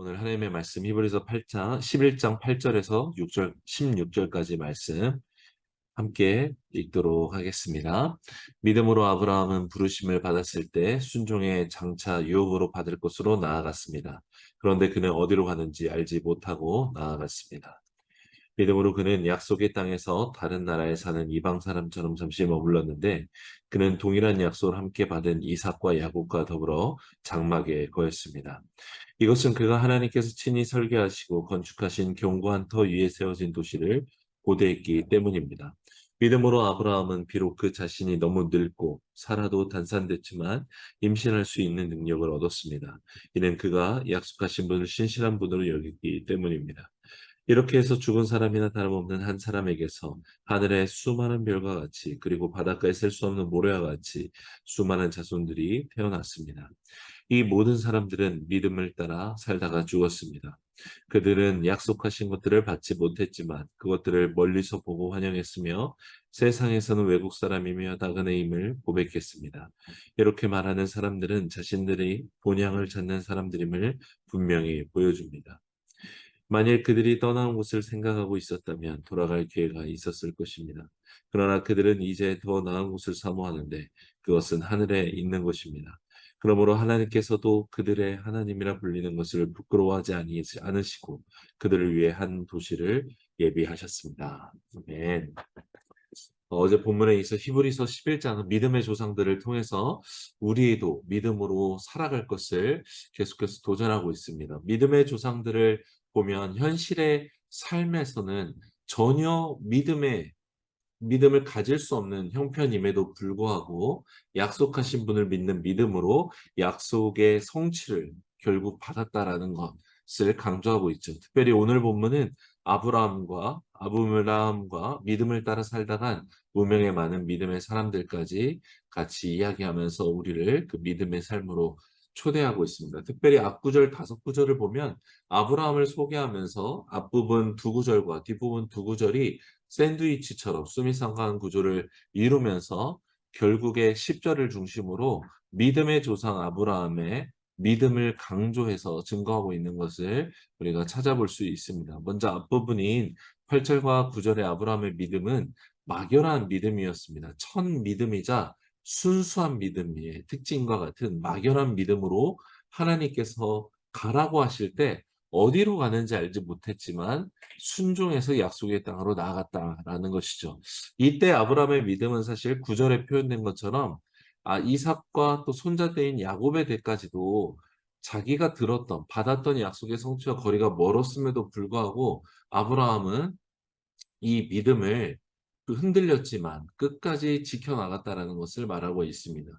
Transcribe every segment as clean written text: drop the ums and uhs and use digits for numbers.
오늘 하나님의 말씀 히브리서 8장 11장 8절에서 6절 16절까지 말씀 함께 읽도록 하겠습니다. 믿음으로 아브라함은 부르심을 받았을 때 순종의 장차 유업으로 받을 곳으로 나아갔습니다. 그런데 그는 어디로 가는지 알지 못하고 나아갔습니다. 믿음으로 그는 약속의 땅에서 다른 나라에 사는 이방 사람처럼 잠시 머물렀는데 그는 동일한 약속을 함께 받은 이삭과 야곱과 더불어 장막에 거했습니다. 이것은 그가 하나님께서 친히 설계하시고 건축하신 견고한 터 위에 세워진 도시를 고대했기 때문입니다. 믿음으로 아브라함은 비록 그 자신이 너무 늙고 살아도 단산됐지만 임신할 수 있는 능력을 얻었습니다. 이는 그가 약속하신 분을 신실한 분으로 여기기 때문입니다. 이렇게 해서 죽은 사람이나 다름없는 한 사람에게서 하늘의 수많은 별과 같이 그리고 바닷가에 셀 수 없는 모래와 같이 수많은 자손들이 태어났습니다. 이 모든 사람들은 믿음을 따라 살다가 죽었습니다. 그들은 약속하신 것들을 받지 못했지만 그것들을 멀리서 보고 환영했으며 세상에서는 외국 사람이며 나그네 임을 고백했습니다. 이렇게 말하는 사람들은 자신들이 본향을 찾는 사람들임을 분명히 보여줍니다. 만일 그들이 떠나온 곳을 생각하고 있었다면 돌아갈 기회가 있었을 것입니다. 그러나 그들은 이제 더 나은 곳을 사모하는데 그것은 하늘에 있는 것입니다. 그러므로 하나님께서도 그들의 하나님이라 불리는 것을 부끄러워하지 않으시고 그들을 위해 한 도시를 예비하셨습니다. 아멘. 어제 본문에 있어 히브리서 11장은 믿음의 조상들을 통해서 우리도 믿음으로 살아갈 것을 계속해서 도전하고 있습니다. 믿음의 조상들을 보면 현실의 삶에서는 전혀 믿음을 가질 수 없는 형편임에도 불구하고 약속하신 분을 믿는 믿음으로 약속의 성취를 결국 받았다라는 것을 강조하고 있죠. 특별히 오늘 본문은 아브라함과 믿음을 따라 살다간 무명의 많은 믿음의 사람들까지 같이 이야기하면서 우리를 그 믿음의 삶으로 초대하고 있습니다. 특별히 앞구절 5구절을 보면 아브라함을 소개하면서 앞부분 2구절과 뒷부분 2구절이 샌드위치처럼 수미상관 구조를 이루면서 결국에 10절을 중심으로 믿음의 조상 아브라함의 믿음을 강조해서 증거하고 있는 것을 우리가 찾아볼 수 있습니다. 먼저 앞부분인 8절과 9절의 아브라함의 믿음은 막연한 믿음이었습니다. 첫 믿음이자 순수한 믿음의 특징과 같은 막연한 믿음으로 하나님께서 가라고 하실 때 어디로 가는지 알지 못했지만 순종해서 약속의 땅으로 나아갔다라는 것이죠. 이때 아브라함의 믿음은 사실 9절에 표현된 것처럼 이삭과 또 손자떼인 야곱의 때까지도 자기가 받았던 약속의 성취와 거리가 멀었음에도 불구하고 아브라함은 이 믿음을 흔들렸지만 끝까지 지켜나갔다라는 것을 말하고 있습니다.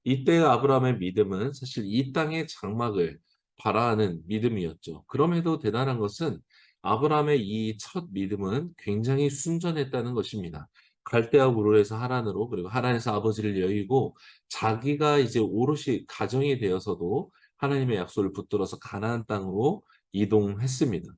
이때 아브라함의 믿음은 사실 이 땅의 장막을 바라는 믿음이었죠. 그럼에도 대단한 것은 아브라함의 이 첫 믿음은 굉장히 순전했다는 것입니다. 갈대아 우르에서 하란으로 그리고 하란에서 아버지를 여의고 자기가 이제 오롯이 가정이 되어서도 하나님의 약속을 붙들어서 가나안 땅으로 이동했습니다.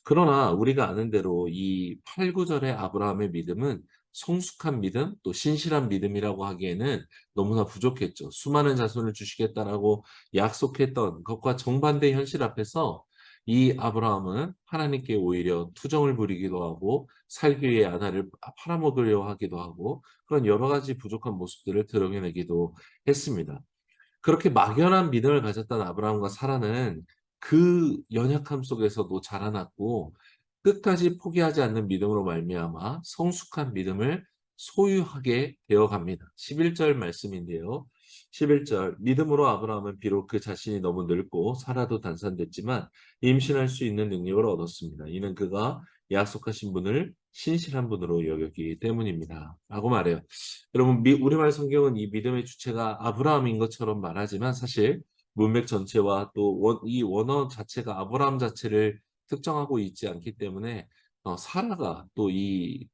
그러나 우리가 아는 대로 이 8, 9절의 아브라함의 믿음은 성숙한 믿음, 또 신실한 믿음이라고 하기에는 너무나 부족했죠. 수많은 자손을 주시겠다라고 약속했던 것과 정반대의 현실 앞에서 이 아브라함은 하나님께 오히려 투정을 부리기도 하고 살기 위해 아내를 팔아먹으려 하기도 하고 그런 여러 가지 부족한 모습들을 드러내기도 했습니다. 그렇게 막연한 믿음을 가졌던 아브라함과 사라는 그 연약함 속에서도 자라났고 끝까지 포기하지 않는 믿음으로 말미암아 성숙한 믿음을 소유하게 되어 갑니다. 11절 말씀인데요. 11절 믿음으로 아브라함은 비록 그 자신이 너무 늙고 살아도 단산됐지만 임신할 수 있는 능력을 얻었습니다. 이는 그가 약속하신 분을 신실한 분으로 여겼기 때문입니다. 라고 말해요. 여러분, 우리말 성경은 이 믿음의 주체가 아브라함인 것처럼 말하지만 사실 문맥 전체와 또 이 원어 자체가 아브라함 자체를 특정하고 있지 않기 때문에 사라가 또 이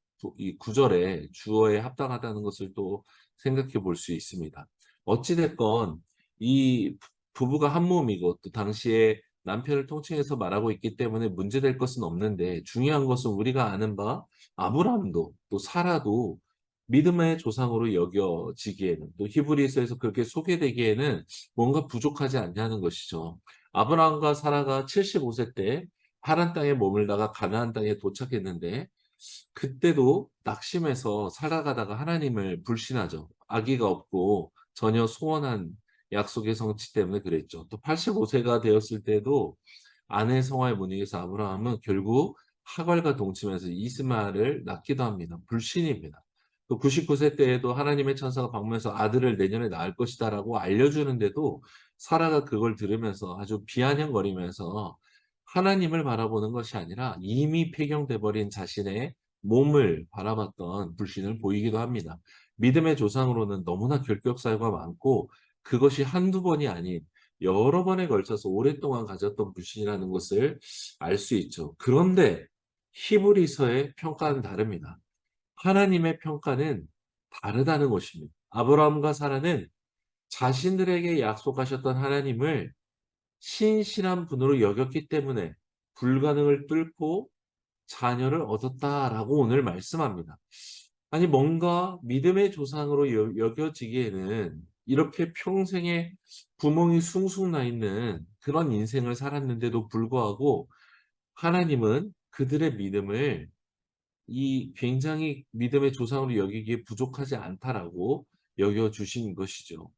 구절에 주어에 합당하다는 것을 또 생각해 볼 수 있습니다. 어찌 됐건 이 부부가 한 몸이고 또 당시에 남편을 통칭해서 말하고 있기 때문에 문제될 것은 없는데 중요한 것은 우리가 아는 바 아브라함도 또 사라도 믿음의 조상으로 여겨지기에는 또 히브리서에서 그렇게 소개되기에는 뭔가 부족하지 않냐는 것이죠. 아브라함과 사라가 75세 때 하란 땅에 머물다가 가나안 땅에 도착했는데 그때도 낙심해서 살아가다가 하나님을 불신하죠. 아기가 없고 전혀 소원한 약속의 성취 때문에 그랬죠. 또 85세가 되었을 때도 아내 성화에 못 이겨서 아브라함은 결국 하갈과 동침해서 이스마엘을 낳기도 합니다. 불신입니다. 또 99세 때에도 하나님의 천사가 방문해서 아들을 내년에 낳을 것이다라고 알려주는데도 사라가 그걸 들으면서 아주 비아냥거리면서 하나님을 바라보는 것이 아니라 이미 폐경돼 버린 자신의 몸을 바라봤던 불신을 보이기도 합니다. 믿음의 조상으로는 너무나 결격사유가 많고 그것이 한두 번이 아닌 여러 번에 걸쳐서 오랫동안 가졌던 불신이라는 것을 알 수 있죠. 그런데 히브리서의 평가는 다릅니다. 하나님의 평가는 다르다는 것입니다. 아브라함과 사라는 자신들에게 약속하셨던 하나님을 신실한 분으로 여겼기 때문에 불가능을 뚫고 자녀를 얻었다라고 오늘 말씀합니다. 아니 뭔가 믿음의 조상으로 여겨지기에는 이렇게 평생에 구멍이 숭숭 나 있는 그런 인생을 살았는데도 불구하고 하나님은 그들의 믿음을 이 굉장히 믿음의 조상으로 여기기에 부족하지 않다라고 여겨주신 것이죠.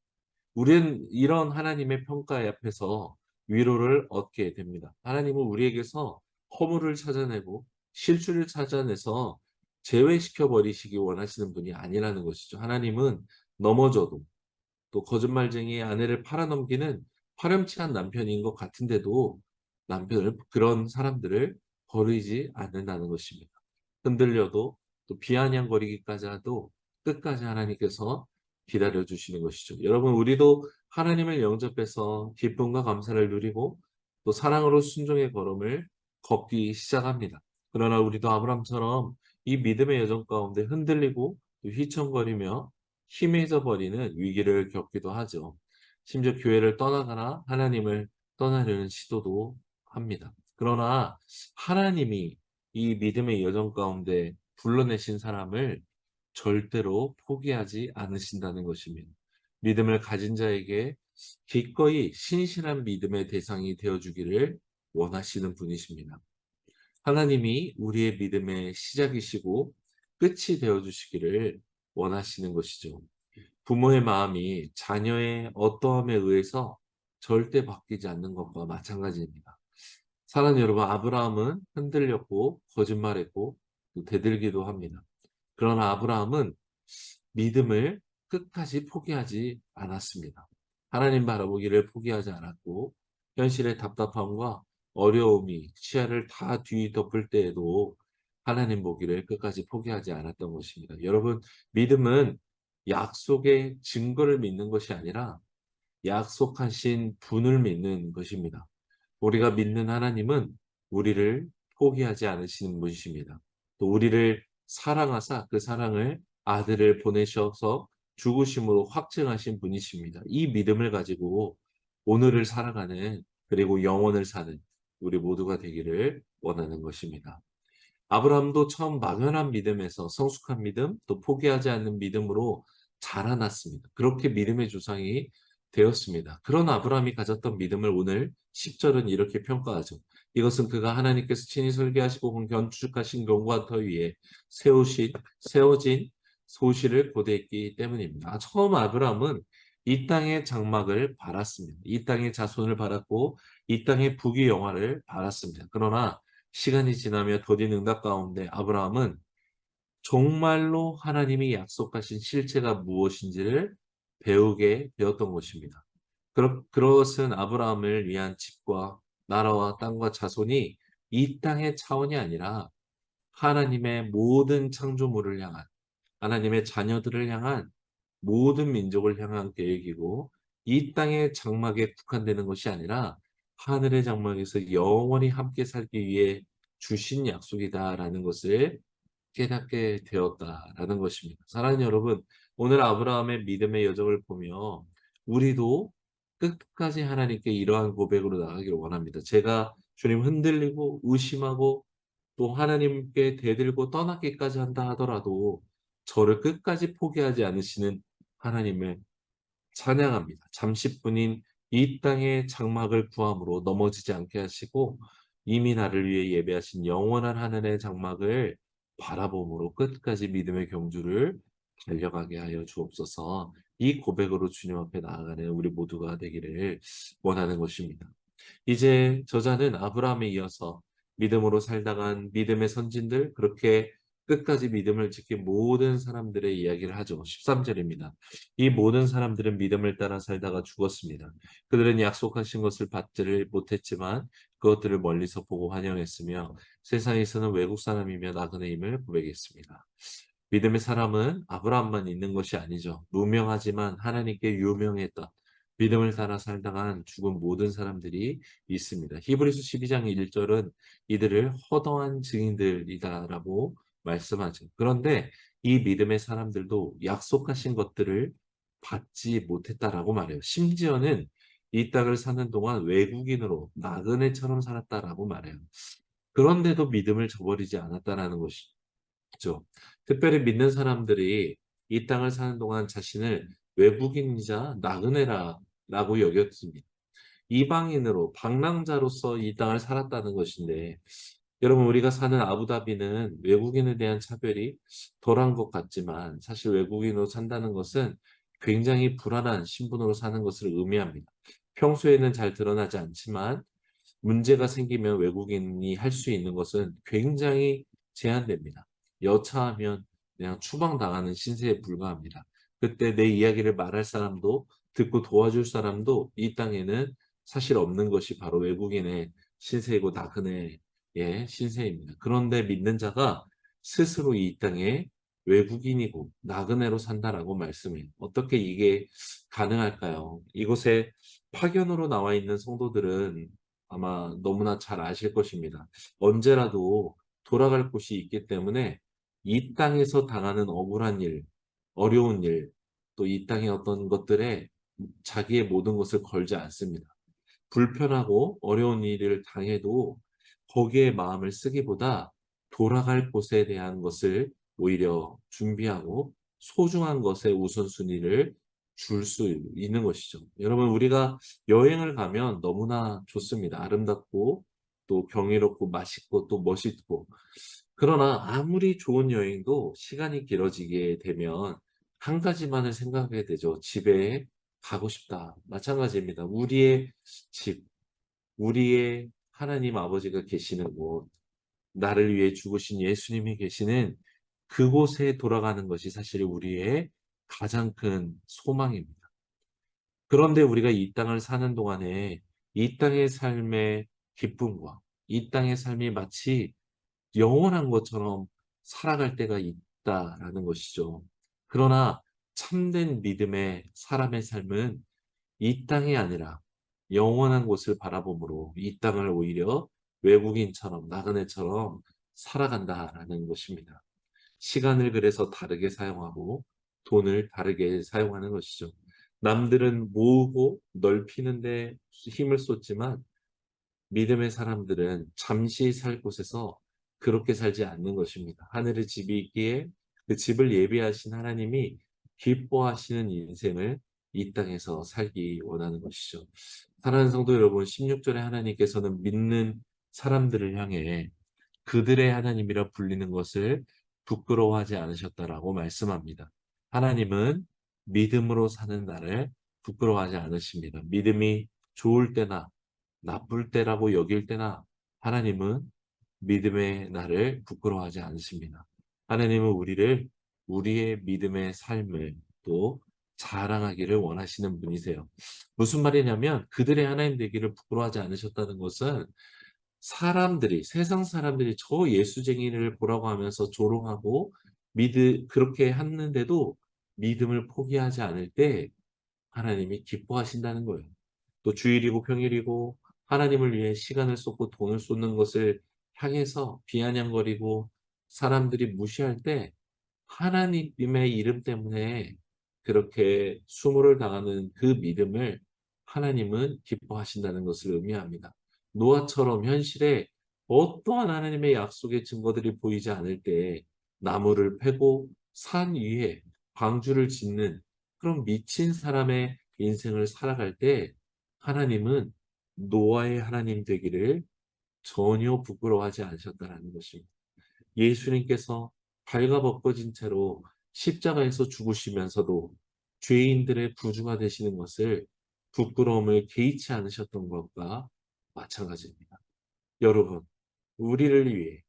우리는 이런 하나님의 평가에 앞에서 위로를 얻게 됩니다. 하나님은 우리에게서 허물을 찾아내고 실수를 찾아내서 제외시켜 버리시기 원하시는 분이 아니라는 것이죠. 하나님은 넘어져도 또 거짓말쟁이의 아내를 팔아넘기는 파렴치한 남편인 것 같은데도 남편을 그런 사람들을 버리지 않는다는 것입니다. 흔들려도 또 비아냥거리기까지 해도 끝까지 하나님께서 기다려 주시는 것이죠. 여러분 우리도 하나님을 영접해서 기쁨과 감사를 누리고 또 사랑으로 순종의 걸음을 걷기 시작합니다. 그러나 우리도 아브라함처럼 이 믿음의 여정 가운데 흔들리고 또 휘청거리며 희미해져 버리는 위기를 겪기도 하죠. 심지어 교회를 떠나거나 하나님을 떠나려는 시도도 합니다. 그러나 하나님이 이 믿음의 여정 가운데 불러내신 사람을 절대로 포기하지 않으신다는 것입니다. 믿음을 가진 자에게 기꺼이 신실한 믿음의 대상이 되어주기를 원하시는 분이십니다. 하나님이 우리의 믿음의 시작이시고 끝이 되어주시기를 원하시는 것이죠. 부모의 마음이 자녀의 어떠함에 의해서 절대 바뀌지 않는 것과 마찬가지입니다. 사랑하는 여러분, 아브라함은 흔들렸고 거짓말했고 또 대들기도 합니다. 그러나 아브라함은 믿음을 끝까지 포기하지 않았습니다. 하나님 바라보기를 포기하지 않았고 현실의 답답함과 어려움이 시야를 다 뒤덮을 때에도 하나님 보기를 끝까지 포기하지 않았던 것입니다. 여러분, 믿음은 약속의 증거를 믿는 것이 아니라 약속하신 분을 믿는 것입니다. 우리가 믿는 하나님은 우리를 포기하지 않으시는 분이십니다. 또 우리를 사랑하사 그 사랑을 아들을 보내셔서 죽으심으로 확증하신 분이십니다. 이 믿음을 가지고 오늘을 살아가는 그리고 영원을 사는 우리 모두가 되기를 원하는 것입니다. 아브라함도 처음 막연한 믿음에서 성숙한 믿음, 또 포기하지 않는 믿음으로 자라났습니다. 그렇게 믿음의 조상이 되었습니다. 그런 아브라함이 가졌던 믿음을 오늘 10절은 이렇게 평가하죠. 이것은 그가 하나님께서 친히 설계하시고 건축하신 경과 터 위에 세워진 소실을 고대했기 때문입니다. 처음 아브라함은 이 땅의 장막을 바랐습니다. 이 땅의 자손을 바랐고 이 땅의 부귀 영화를 바랐습니다. 그러나 시간이 지나며 더딘 응답 가운데 아브라함은 정말로 하나님이 약속하신 실체가 무엇인지를 배우게 되었던 것입니다. 그것은 아브라함을 위한 집과 나라와 땅과 자손이 이 땅의 차원이 아니라 하나님의 모든 창조물을 향한 하나님의 자녀들을 향한 모든 민족을 향한 계획이고 이 땅의 장막에 국한되는 것이 아니라 하늘의 장막에서 영원히 함께 살기 위해 주신 약속이다라는 것을 깨닫게 되었다라는 것입니다. 사랑하는 여러분, 오늘 아브라함의 믿음의 여정을 보며 우리도 끝까지 하나님께 이러한 고백으로 나가기를 원합니다. 제가 주님 흔들리고 의심하고 또 하나님께 대들고 떠나기까지 한다 하더라도 저를 끝까지 포기하지 않으시는 하나님을 찬양합니다. 잠시뿐인 이 땅의 장막을 구함으로 넘어지지 않게 하시고 이미 나를 위해 예배하신 영원한 하늘의 장막을 바라봄으로 끝까지 믿음의 경주를 달려가게 하여 주옵소서. 이 고백으로 주님 앞에 나아가는 우리 모두가 되기를 원하는 것입니다. 이제 저자는 아브라함에 이어서 믿음으로 살다간 믿음의 선진들, 그렇게 끝까지 믿음을 지킨 모든 사람들의 이야기를 하죠. 13절입니다. 이 모든 사람들은 믿음을 따라 살다가 죽었습니다. 그들은 약속하신 것을 받지를 못했지만 그것들을 멀리서 보고 환영했으며 세상에서는 외국 사람이며 나그네임을 고백했습니다. 믿음의 사람은 아브라함만 있는 것이 아니죠. 무명하지만 하나님께 유명했던 믿음을 따라 살다간 죽은 모든 사람들이 있습니다. 히브리서 12장 1절은 이들을 허다한 증인들이다라고 말씀하죠. 그런데 이 믿음의 사람들도 약속하신 것들을 받지 못했다라고 말해요. 심지어는 이 땅을 사는 동안 외국인으로 나그네처럼 살았다라고 말해요. 그런데도 믿음을 저버리지 않았다라는 것이죠. 특별히 믿는 사람들이 이 땅을 사는 동안 자신을 외국인이자 나그네라고 여겼습니다. 이방인으로 방랑자로서 이 땅을 살았다는 것인데 여러분 우리가 사는 아부다비는 외국인에 대한 차별이 덜한 것 같지만 사실 외국인으로 산다는 것은 굉장히 불안한 신분으로 사는 것을 의미합니다. 평소에는 잘 드러나지 않지만 문제가 생기면 외국인이 할 수 있는 것은 굉장히 제한됩니다. 여차하면 그냥 추방당하는 신세에 불과합니다. 그때 내 이야기를 말할 사람도 듣고 도와줄 사람도 이 땅에는 사실 없는 것이 바로 외국인의 신세이고 나그네의 신세입니다. 그런데 믿는 자가 스스로 이 땅에 외국인이고 나그네로 산다라고 말씀해요. 어떻게 이게 가능할까요? 이곳에 파견으로 나와 있는 성도들은 아마 너무나 잘 아실 것입니다. 언제라도 돌아갈 곳이 있기 때문에 이 땅에서 당하는 억울한 일, 어려운 일, 또 이 땅의 어떤 것들에 자기의 모든 것을 걸지 않습니다. 불편하고 어려운 일을 당해도 거기에 마음을 쓰기보다 돌아갈 곳에 대한 것을 오히려 준비하고 소중한 것에 우선순위를 줄 수 있는 것이죠. 여러분, 우리가 여행을 가면 너무나 좋습니다. 아름답고 또 경이롭고 맛있고 또 멋있고. 그러나 아무리 좋은 여행도 시간이 길어지게 되면 한 가지만을 생각하게 되죠. 집에 가고 싶다. 마찬가지입니다. 우리의 집, 우리의 하나님 아버지가 계시는 곳, 나를 위해 죽으신 예수님이 계시는 그곳에 돌아가는 것이 사실 우리의 가장 큰 소망입니다. 그런데 우리가 이 땅을 사는 동안에 이 땅의 삶의 기쁨과 이 땅의 삶이 마치 영원한 것처럼 살아갈 때가 있다라는 것이죠. 그러나 참된 믿음의 사람의 삶은 이 땅이 아니라 영원한 곳을 바라보므로 이 땅을 오히려 외국인처럼 나그네처럼 살아간다라는 것입니다. 시간을 그래서 다르게 사용하고 돈을 다르게 사용하는 것이죠. 남들은 모으고 넓히는데 힘을 쏟지만 믿음의 사람들은 잠시 살 곳에서 그렇게 살지 않는 것입니다. 하늘의 집이 있기에 그 집을 예비하신 하나님이 기뻐하시는 인생을 이 땅에서 살기 원하는 것이죠. 사랑하는 성도 여러분, 16절에 하나님께서는 믿는 사람들을 향해 그들의 하나님이라 불리는 것을 부끄러워하지 않으셨다라고 말씀합니다. 하나님은 믿음으로 사는 나를 부끄러워하지 않으십니다. 믿음이 좋을 때나 나쁠 때라고 여길 때나 하나님은 믿음의 나를 부끄러워하지 않으십니다. 하나님은 우리를 우리의 믿음의 삶을 또 자랑하기를 원하시는 분이세요. 무슨 말이냐면 그들의 하나님 되기를 부끄러워하지 않으셨다는 것은 사람들이 세상 사람들이 저 예수쟁이를 보라고 하면서 조롱하고 그렇게 했는데도 믿음을 포기하지 않을 때 하나님이 기뻐하신다는 거예요. 또 주일이고 평일이고 하나님을 위해 시간을 쏟고 돈을 쏟는 것을 향해서 비아냥거리고 사람들이 무시할 때 하나님의 이름 때문에 그렇게 수모를 당하는 그 믿음을 하나님은 기뻐하신다는 것을 의미합니다. 노아처럼 현실에 어떠한 하나님의 약속의 증거들이 보이지 않을 때 나무를 패고 산 위에 방주를 짓는 그런 미친 사람의 인생을 살아갈 때 하나님은 노아의 하나님 되기를 전혀 부끄러워하지 않으셨다라는 것입니다. 예수님께서 발가벗겨진 채로 십자가에서 죽으시면서도 죄인들의 구주가 되시는 것을 부끄러움을 개의치 않으셨던 것과 마찬가지입니다. 여러분, 우리를 위해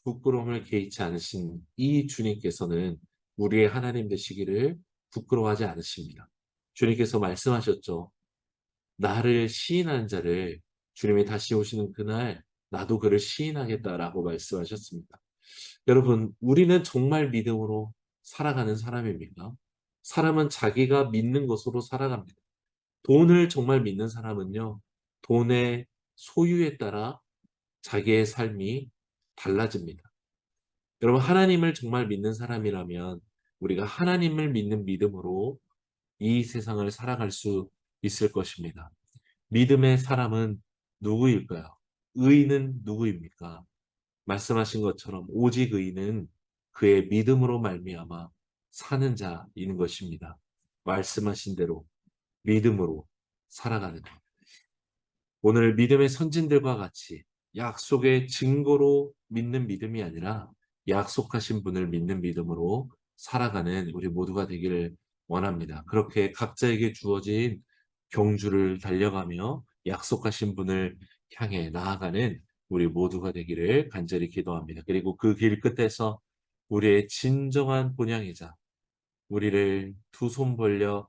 부끄러움을 개의치 않으신 이 주님께서는 우리의 하나님 되시기를 부끄러워하지 않으십니다. 주님께서 말씀하셨죠. 나를 시인하는 자를 주님이 다시 오시는 그날 나도 그를 시인하겠다라고 말씀하셨습니다. 여러분, 우리는 정말 믿음으로 살아가는 사람입니까? 사람은 자기가 믿는 것으로 살아갑니다. 돈을 정말 믿는 사람은요, 돈의 소유에 따라 자기의 삶이 달라집니다. 여러분, 하나님을 정말 믿는 사람이라면 우리가 하나님을 믿는 믿음으로 이 세상을 살아갈 수 있을 것입니다. 믿음의 사람은 누구일까요? 의인은 누구입니까? 말씀하신 것처럼 오직 의인은 그의 믿음으로 말미암아 사는 자인 것입니다. 말씀하신 대로 믿음으로 살아가는 것. 오늘 믿음의 선진들과 같이 약속의 증거로 믿는 믿음이 아니라 약속하신 분을 믿는 믿음으로 살아가는 우리 모두가 되기를 원합니다. 그렇게 각자에게 주어진 경주를 달려가며 약속하신 분을 향해 나아가는 우리 모두가 되기를 간절히 기도합니다. 그리고 그 길 끝에서 우리의 진정한 본향이자 우리를 두 손 벌려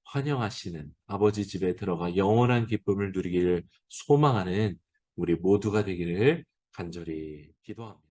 환영하시는 아버지 집에 들어가 영원한 기쁨을 누리기를 소망하는 우리 모두가 되기를 간절히 기도합니다.